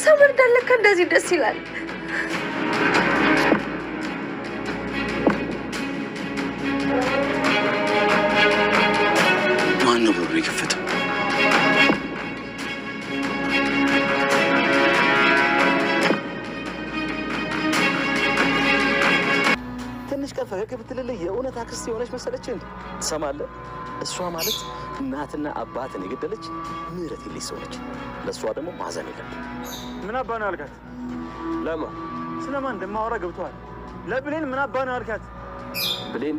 ሰው መርዳት ለካ እንደዚህ ደስ ይላል። ማን ነው ብሎ የከፈተው? ትንሽ ቀን ፈገግ ብትልልህ የእውነት አክስት የሆነች መሰለች እንዴ? ትሰማለህ? እሷ ማለት እናትና አባትን የገደለች ምህረት የለሽ ሰው ነች። ለእሷ ደግሞ ማዘን የለም። ምን አባ ነው ያልካት? ለማ ስለማን እንደማወራ ገብቶሃል? ለብሌን ምን አባ ነው ያልካት? ብሌን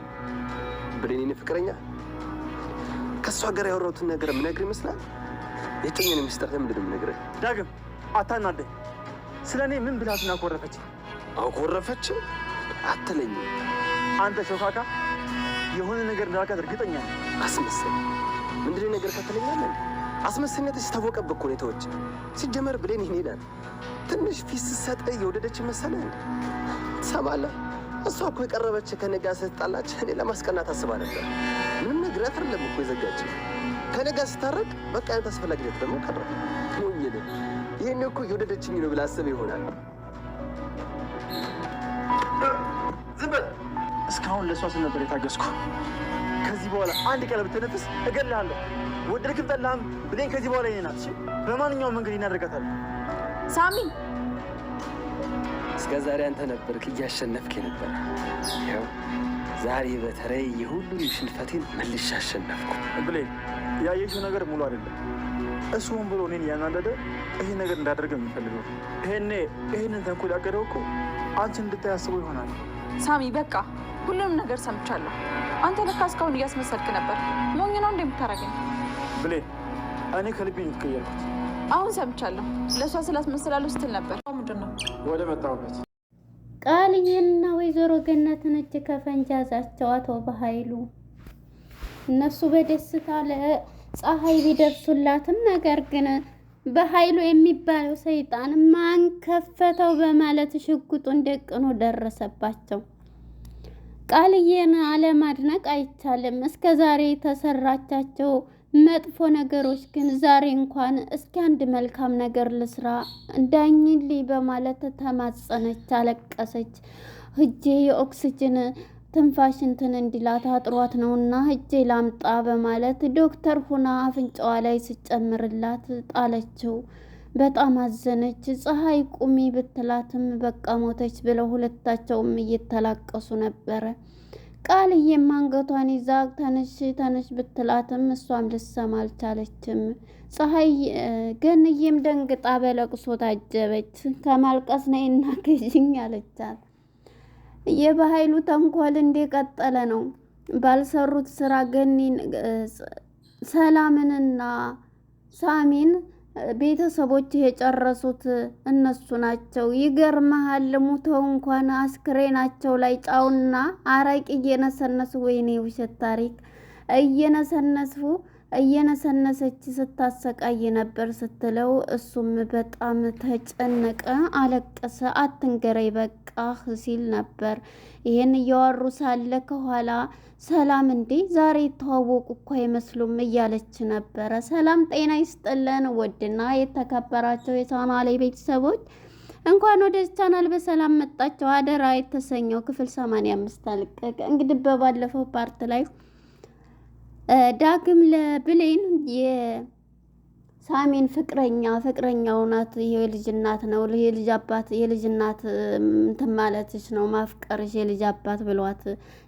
የኔ ፍቅረኛ ከእሷ ጋር ያወራሁትን ነገር የምነግርህ ይመስላል? የጮኝን ሚስጥር ለምንድን ነው የምነግርህ? ዳግም አታናደኝ። ስለ እኔ ምን ብላትን አኮረፈች? አኮረፈችም አትለኝም። አንተ ሾካካ የሆነ ነገር እንዳልካት እርግጠኛ ነኝ። አስመሰል ምንድን ነገር ከተለኛለን? አስመሰልነትሽ ታወቀብህ እኮ ሁኔታዎች። ሲጀመር ብሌን ይሄን ናት። ትንሽ ፊት ስትሰጥህ የወደደች መሰለህ? ትሰማለህ? እሷ እኮ የቀረበች ከነጋ ስትጣላች እኔ ለማስቀናት አስባ ነበር። ምንም ነገር አይደለም እኮ የዘጋች። ከነጋ ስታረቅ በቃ ያንተ አስፈላጊነት ደግሞ ቀረ። ሞኝል ይሄን እኮ የወደደችኝ ነው ብላ አስብ ይሆናል። ዝም በል። እስካሁን ለእሷ ስል ነበር የታገስኩ። ከዚህ በኋላ አንድ ቀን ብትነፍስ እገልሃለሁ። ወደድክም ጠላህም ብሌን ከዚህ በኋላ ይሄ ናት። በማንኛውም መንገድ እናደርጋታለን። ሳሚ እስከ ዛሬ አንተ ነበርክ እያሸነፍክ ነበር። ያው ዛሬ በተለይ የሁሉም ሽንፈቴን መልሼ አሸነፍኩ። ብሌን ያየሽው ነገር ሙሉ አይደለም። እሱም ብሎ እኔን እያናደደ ይሄ ነገር እንዳደርገው የሚፈልገው ይሄንን ተንኮል ያቀደው እኮ አንቺ እንድታያስበው ይሆናል። ሳሚ በቃ ሁሉንም ነገር ሰምቻለሁ። አንተ ለካ እስካሁን እያስመሰልክ ነበር። ሞኝ ነው እንደምታረገኝ። ብሌን እኔ ከልቤ ነው የተቀየርኩት። አሁን ሰምቻለሁ። ለእሷ ስላስመስላለሁ ስትል ነበር። ምንድን ነው? ወደ መጣሁበት ቃልዬንና ወይዘሮ ገነትን እጅ ከፈንጅ ያዛቸው አቶ በኃይሉ። እነሱ በደስታ ለፀሐይ ቢደርሱላትም ነገር ግን በኃይሉ የሚባለው ሰይጣን ማን ከፈተው በማለት ሽጉጡን ደቅኖ ደረሰባቸው። ቃልዬን አለማድነቅ አይቻልም። እስከ ዛሬ የተሰራቻቸው መጥፎ ነገሮች ግን ዛሬ እንኳን እስኪ አንድ መልካም ነገር ልስራ ዳኝልኝ በማለት ተማጸነች፣ አለቀሰች። ህጄ የኦክስጅን ትንፋሽ እንትን እንዲላት አጥሯት ነውና ህጄ ላምጣ በማለት ዶክተር ሁና አፍንጫዋ ላይ ስጨምርላት ጣለችው። በጣም አዘነች። ፀሐይ ቁሚ ብትላትም በቃ ሞተች ብለው ሁለታቸውም እየተላቀሱ ነበረ። ቃልዬም አንገቷን ይዛ ተነሽ ተነሽ ብትላትም እሷም ልሰማ አልቻለችም። ፀሐይ ገንዬም ደንግጣ በለቅሶ ታጀበች። ከማልቀስ ነይና ግዢኝ አለቻት። የበኃይሉ ተንኮል እንደቀጠለ ነው። ባልሰሩት ስራ ገኒን ሰላምንና ሳሚን ቤተሰቦች የጨረሱት እነሱ ናቸው። ይገርመሃል፣ ሙተው እንኳን አስክሬናቸው ላይ ጫውና አረቂ እየነሰነሱ ወይኔ ውሸት ታሪክ እየነሰነሰች ስታሰቃይ ነበር ስትለው እሱም በጣም ተጨነቀ፣ አለቀሰ። አትንገረኝ በቃህ ሲል ነበር። ይህን እያወሩ ሳለ ከኋላ ሰላም እንዴ ዛሬ የተዋወቁ እኮ አይመስሉም እያለች ነበረ። ሰላም ጤና ይስጥልን ውድና የተከበራቸው የቻናሌ ቤተሰቦች እንኳን ወደ ቻናል በሰላም መጣችሁ። አደራ የተሰኘው ክፍል 85 አለቀቀ። እንግዲህ በባለፈው ፓርት ላይ ዳግም ለብሌን የሳሚን ፍቅረኛው ናት፣ የልጅ እናት ነው፣ የልጅ እናት እንትን ማለትሽ ነው ማፍቀርሽ የልጅ አባት ብሏት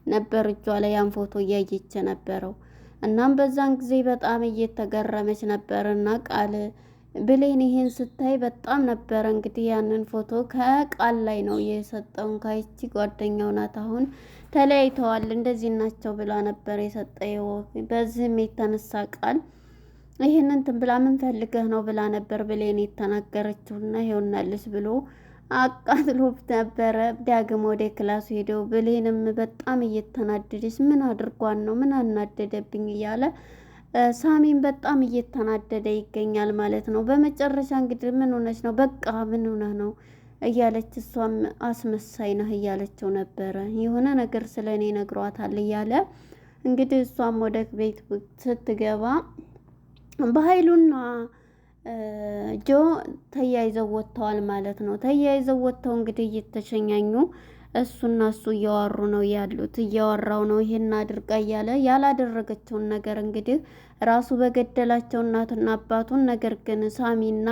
ነበር። እጇ ላይ ያን ፎቶ እያየች ነበረው። እናም በዛን ጊዜ በጣም እየተገረመች ነበር እና ቃል ብሌን ይሄን ስታይ በጣም ነበረ እንግዲህ ያንን ፎቶ ከቃል ላይ ነው የሰጠውን። ካይቺ ጓደኛው ናት፣ አሁን ተለያይተዋል፣ እንደዚህ ናቸው ብላ ነበር የሰጠው። በዚህም የተነሳ ቃል ይሄንን እንትን ብላ ምን ፈልገህ ነው ብላ ነበር ብሌን የተናገረችውና ይሆናልሽ ብሎ አቃጥሎብ ነበረ። ዳግም ወደ ክላሱ ሄደው ብሌንም በጣም እየተናደደች ምን አድርጓን ነው ምን አናደደብኝ እያለ ሳሚን በጣም እየተናደደ ይገኛል ማለት ነው። በመጨረሻ እንግዲህ ምን ሆነች ነው በቃ ምን ሆነ ነው እያለች እሷም አስመሳይ ነህ እያለችው ነበረ። የሆነ ነገር ስለኔ ነግሯታል እያለ እንግዲህ እሷም ወደ ቤት ስትገባ በኃይሉና ጆ ተያይዘው ወጥተዋል ማለት ነው። ተያይዘው ወጥተው እንግዲህ እየተሸኛኙ እሱና እሱ እያወሩ ነው ያሉት። እያወራው ነው ይሄን አድርጋ እያለ ያላደረገችውን ነገር እንግዲህ ራሱ በገደላቸው እናትና አባቱን። ነገር ግን ሳሚና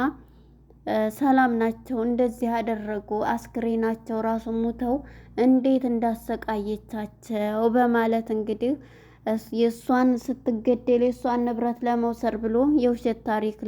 ሰላም ናቸው እንደዚህ ያደረጉ። አስክሬናቸው ራሱ ሙተው እንዴት እንዳሰቃየቻቸው በማለት እንግዲህ የእሷን ስትገደል የእሷን ንብረት ለመውሰድ ብሎ የውሸት ታሪክ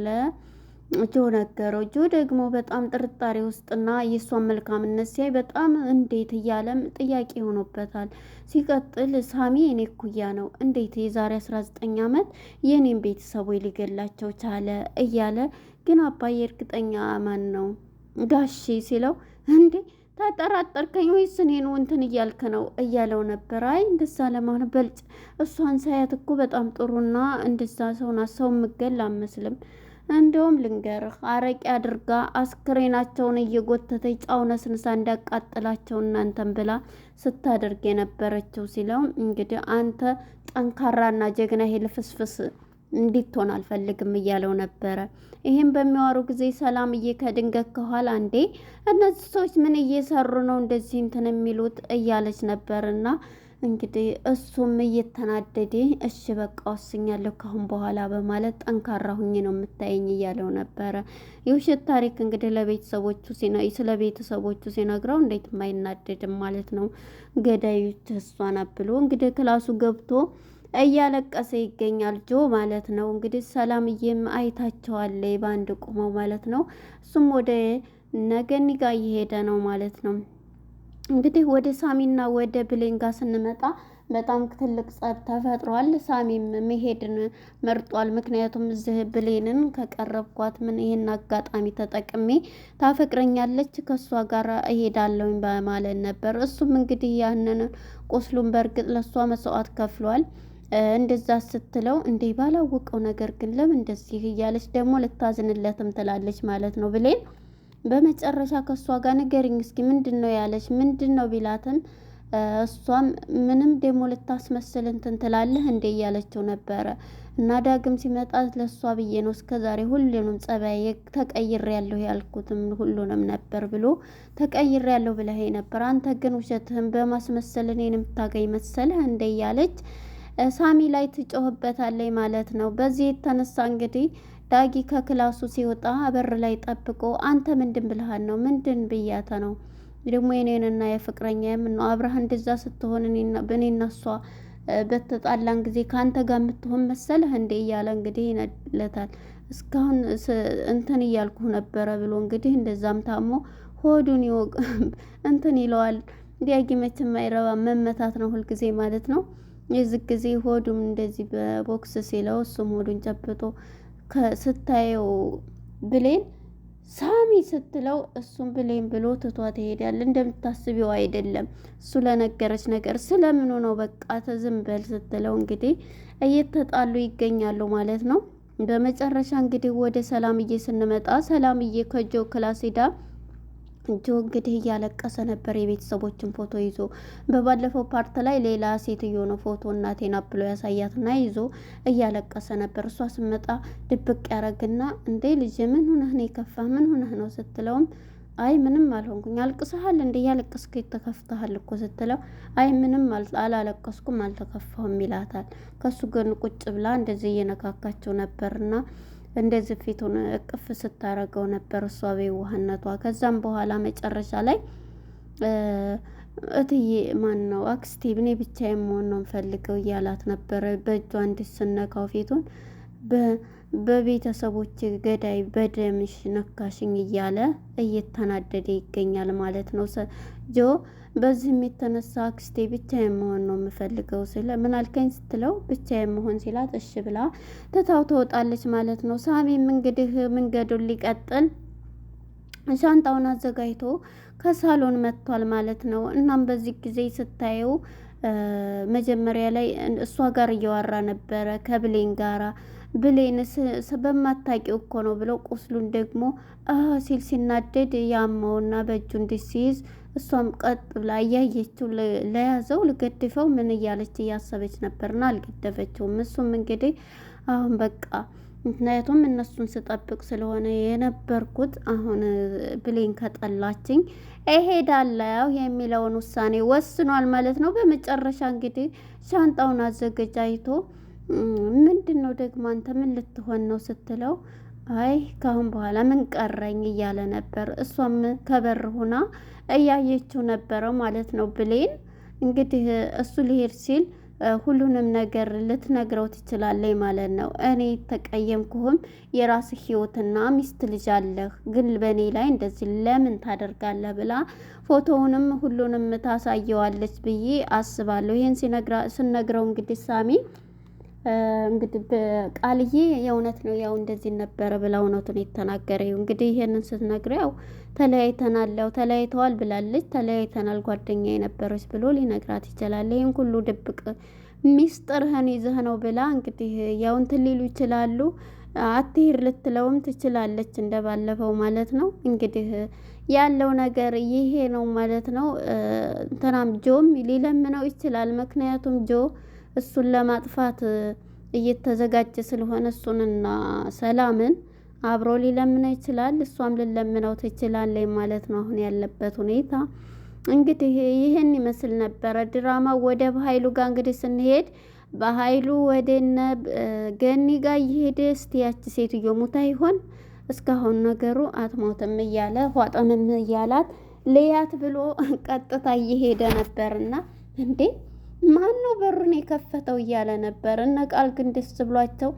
ጆ ነገረው። ጆ ደግሞ በጣም ጥርጣሬ ውስጥና የእሷን መልካምነት ሲያይ በጣም እንዴት እያለም ጥያቄ ሆኖበታል። ሲቀጥል ሳሚ የኔ እኩያ ነው፣ እንዴት የዛሬ 19 ዓመት የኔን ቤተሰቦች ሊገላቸው ቻለ እያለ ግን አባዬ እርግጠኛ ማን ነው ጋሼ ሲለው እንዴ ተጠራጠርከኝ ወይስ እኔን እንትን እያልክ ነው እያለው ነበር። አይ እንደዛ ለማን በልጭ እሷን ሳያት እኮ በጣም ጥሩና እንደዛ ሰውና ሰው ምገል አመስልም። እንደውም ልንገርህ አረቄ አድርጋ አስክሬናቸውን እየጎተተች ጫው ነስንሳ እንዳቃጥላቸው እናንተን ብላ ስታደርግ የነበረችው ሲለው እንግዲህ አንተ ጠንካራና ጀግና ይሄ ልፍስፍስ እንዲትሆን አልፈልግም እያለው ነበረ። ይሄን በሚያወሩ ጊዜ ሰላምዬ ከድንገት ከኋላ እንዴ እነዚህ ሰዎች ምን እየሰሩ ነው እንደዚህ እንትን የሚሉት እያለች ነበርና እንግዲህ እሱም እየተናደደ እሺ በቃ ወስኛለሁ ካሁን በኋላ በማለት ጠንካራ ሁኜ ነው የምታየኝ እያለው ነበረ። የውሸት ታሪክ እንግዲህ ለቤተሰቦቹ ስለ ቤተሰቦቹ ሲነግረው እንዴት የማይናደድም ማለት ነው። ገዳዮች እሷ ናት ብሎ እንግዲህ ክላሱ ገብቶ እያለቀሰ ይገኛል ጆ ማለት ነው። እንግዲህ ሰላምዬም አይታቸዋለች በአንድ ቁመው ማለት ነው። እሱም ወደ ነገኒ ጋር እየሄደ ነው ማለት ነው። እንግዲህ ወደ ሳሚና ወደ ብሌን ጋር ስንመጣ በጣም ትልቅ ጸብ ተፈጥሯል። ሳሚም መሄድን መርጧል። ምክንያቱም እዚህ ብሌንን ከቀረብኳት ምን ይሄን አጋጣሚ ተጠቅሜ ታፈቅረኛለች ከሷ ጋር እሄዳለሁኝ በማለት ነበር። እሱም እንግዲህ ያንን ቁስሉን በእርግጥ ለሷ መስዋዕት ከፍሏል። እንደዛ ስትለው እንዴ ባላወቀው ነገር ግን ለምን እንደዚህ እያለች ደግሞ ልታዝንለትም ትላለች ማለት ነው ብሌን። በመጨረሻ ከእሷ ጋር ንገሪኝ እስኪ ምንድን ነው ያለች ምንድን ነው ቢላትም እሷም ምንም ደግሞ ልታስመስል እንትን ትላለህ እንዴ እያለችው ነበረ። እና ዳግም ሲመጣ ለእሷ ብዬ ነው እስከዛሬ ሁሉንም ጸባይ ተቀይሬያለሁ ያልኩትም ሁሉንም ነበር ብሎ ተቀይሬያለሁ ብለህ ነበር፣ አንተ ግን ውሸትህን በማስመሰል እኔን የምታገኝ መሰለህ እንዴ እያለች ሳሚ ላይ ትጮህበታለች ማለት ነው። በዚህ የተነሳ እንግዲህ ዳጊ ከክላሱ ሲወጣ በር ላይ ጠብቆ አንተ ምንድን ብልሃል ነው ምንድን ብያተ ነው ደግሞ የኔንና የፍቅረኛ የምነው አብረህ እንደዛ ስትሆን እኔና እሷ በተጣላን ጊዜ ከአንተ ጋር የምትሆን መሰለህ እንዴ እያለ እንግዲህ ይነድለታል። እስካሁን እንትን እያልኩ ነበረ ብሎ እንግዲህ እንደዛም ታሞ ሆዱን ይወቅ እንትን ይለዋል። ዳጊ መቼም የማይረባ መመታት ነው ሁልጊዜ ማለት ነው። የዚህ ጊዜ ሆዱም እንደዚህ በቦክስ ሲለው እሱም ሆዱን ጨብጦ ስታየው ብሌን ሳሚ ስትለው እሱም ብሌን ብሎ ትቷት ይሄዳል። እንደምታስቢው አይደለም እሱ ለነገረች ነገር ስለምኑ ነው በቃ ዝም በል ስትለው እንግዲህ እየተጣሉ ይገኛሉ ማለት ነው። በመጨረሻ እንግዲህ ወደ ሰላምዬ ስንመጣ ሰላምዬ ከጆ ክላስ ሄዳ ጆ እንግዲህ እያለቀሰ ነበር የቤተሰቦችን ፎቶ ይዞ። በባለፈው ፓርት ላይ ሌላ ሴትዮ ነው ፎቶ እናቴና ብሎ ያሳያትና ይዞ እያለቀሰ ነበር። እሷ ስመጣ ድብቅ ያረግና እንዴ ልጅ ምን ሆነህ ነው የከፋ ምን ሆነህ ነው ስትለውም አይ ምንም አልሆንኩኝ። አልቅሰሃል እንዴ ያለቀስኩ የተከፍተሃል እኮ ስትለው አይ ምንም አላለቀስኩም አልተከፋሁም ይላታል። ከሱ ግን ቁጭ ብላ እንደዚህ እየነካካቸው ነበርና እንደዚህ ፊቱን እቅፍ ስታረገው ነበር እሷ በየዋህነቷ። ከዛም በኋላ መጨረሻ ላይ እትዬ ማን ነው አክስቴ እኔ ብቻዬን መሆን ነው የምፈልገው እያላት ነበረ። በእጇ እንድስነካው ፊቱን በቤተሰቦች ገዳይ በደምሽ ነካሽኝ እያለ እየተናደደ ይገኛል ማለት ነው ጆ። በዚህም የተነሳ አክስቴ ብቻዬን መሆን ነው የምፈልገው ስለ ምን አልከኝ ስትለው ብቻዬን መሆን ሲላት እሺ ብላ ትታው ትወጣለች ማለት ነው። ሳሚም እንግዲህ መንገዱን ሊቀጥል ሻንጣውን አዘጋጅቶ ከሳሎን መጥቷል ማለት ነው። እናም በዚህ ጊዜ ስታየው መጀመሪያ ላይ እሷ ጋር እያወራ ነበረ ከብሌን ጋራ። ብሌን በማታውቂው እኮ ነው ብለው ቁስሉን ደግሞ ሲል ሲናደድ ያማውና በእጁ እንዲሲይዝ እሷም ቀጥ ብላ እያየችው ለያዘው ልገድፈው ምን እያለች እያሰበች ነበርና አልገደፈችውም። እሱም እንግዲህ አሁን በቃ ምክንያቱም እነሱን ስጠብቅ ስለሆነ የነበርኩት። አሁን ብሌን ከጠላችኝ እሄዳለሁ የሚለውን ውሳኔ ወስኗል ማለት ነው። በመጨረሻ እንግዲህ ሻንጣውን አዘገጃጅቶ ምንድን ነው ደግሞ አንተ ምን ልትሆን ነው ስትለው አይ ካሁን በኋላ ምን ቀረኝ እያለ ነበር። እሷም ከበር ሆና እያየችው ነበረው ማለት ነው። ብሌን እንግዲህ እሱ ሊሄድ ሲል ሁሉንም ነገር ልትነግረው ትችላለች ማለት ነው። እኔ ተቀየምኩህም የራስህ ህይወትና ሚስት ልጅ አለህ፣ ግን በእኔ ላይ እንደዚህ ለምን ታደርጋለህ ብላ ፎቶውንም ሁሉንም ታሳየዋለች ብዬ አስባለሁ። ይህን ስነግረው እንግዲህ ሳሚ እንግዲህ ቃልዬ የእውነት ነው ያው እንደዚህ ነበረ ብላ እውነቱን የተናገረው። እንግዲህ ይሄንን ስትነግረው ያው ተለያይተናል፣ ያው ተለያይተዋል ብላለች። ተለያይተናል ጓደኛ የነበረች ብሎ ሊነግራት ይችላል። ይህን ሁሉ ድብቅ ሚስጥርህን ይዘህ ነው ብላ እንግዲህ ያው እንትን ሊሉ ይችላሉ። አትሄድ ልትለውም ትችላለች እንደባለፈው ማለት ነው። እንግዲህ ያለው ነገር ይሄ ነው ማለት ነው። እንትናም ጆም ሊለምነው ይችላል። ምክንያቱም ጆ እሱን ለማጥፋት እየተዘጋጀ ስለሆነ እሱንና ሰላምን አብሮ ሊለምነው ይችላል። እሷም ልለምነው ትችላለች ማለት ነው። አሁን ያለበት ሁኔታ እንግዲህ ይህን ይመስል ነበረ ድራማ። ወደ በኃይሉ ጋር እንግዲህ ስንሄድ በኃይሉ ወደነ ገኒ ጋር እየሄደ እስቲ ያቺ ሴትዮ ሙታ ይሆን እስካሁን ነገሩ አትሞትም እያለ ፏጠምም እያላት ልያት ብሎ ቀጥታ እየሄደ ነበርና እንዴ ማነው በሩን የከፈተው እያለ ነበር። እነ ቃል ግን ደስ ብሏቸው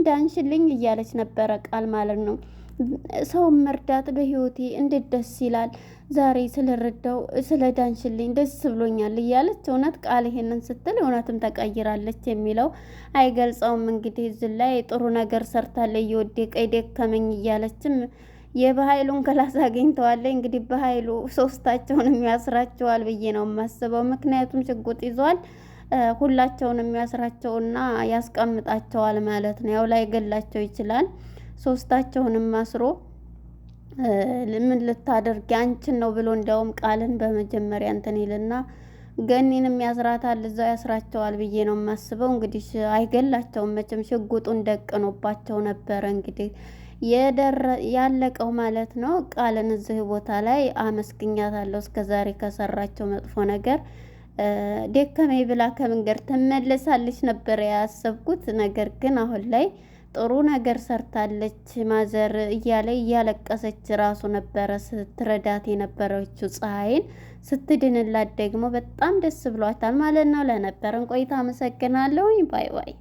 ዳንሽልኝ እያለች ነበረ ቃል ማለት ነው። ሰውን መርዳት በህይወቴ እንዴት ደስ ይላል፣ ዛሬ ስለረዳው ስለ ዳንሽልኝ ደስ ብሎኛል እያለች እውነት ቃል ይሄንን ስትል እውነትም ተቀይራለች የሚለው አይገልጸውም። እንግዲህ እዚህ ላይ ጥሩ ነገር ሰርታለች። እየወደቀኝ ደከመኝ እያለችም የበኃይሉን ክላስ አግኝተዋለች። እንግዲህ በኃይሉ ሶስታቸውንም ያስራቸዋል ብዬ ነው የማስበው። ምክንያቱም ሽጉጥ ይዟል። ሁላቸውንም ያስራቸውና ያስቀምጣቸዋል ማለት ነው። ያው ላይ ገላቸው ይችላል። ሶስታቸውንም አስሮ ምን ልታደርጊ አንቺን ነው ብሎ እንዲያውም ቃልን በመጀመሪያ እንትን ይልና ገኒንም ያስራታል፣ እዛው ያስራቸዋል ብዬ ነው የማስበው። እንግዲህ አይገላቸውም መቼም ሽጉጡን ደቅኖባቸው ነበረ እንግዲህ ያለቀው ማለት ነው። ቃልን እዚህ ቦታ ላይ አመስግኛታለሁ እስከዛሬ ከሰራቸው መጥፎ ነገር። ደከመኝ ብላ ከመንገድ ትመለሳለች ነበር ያሰብኩት። ነገር ግን አሁን ላይ ጥሩ ነገር ሰርታለች። ማዘር እያለ እያለቀሰች ራሱ ነበረ ስትረዳት የነበረችው ፀሐይን። ስትድንላት ደግሞ በጣም ደስ ብሏታል ማለት ነው። ለነበረን ቆይታ አመሰግናለሁ። ባይ ባይ።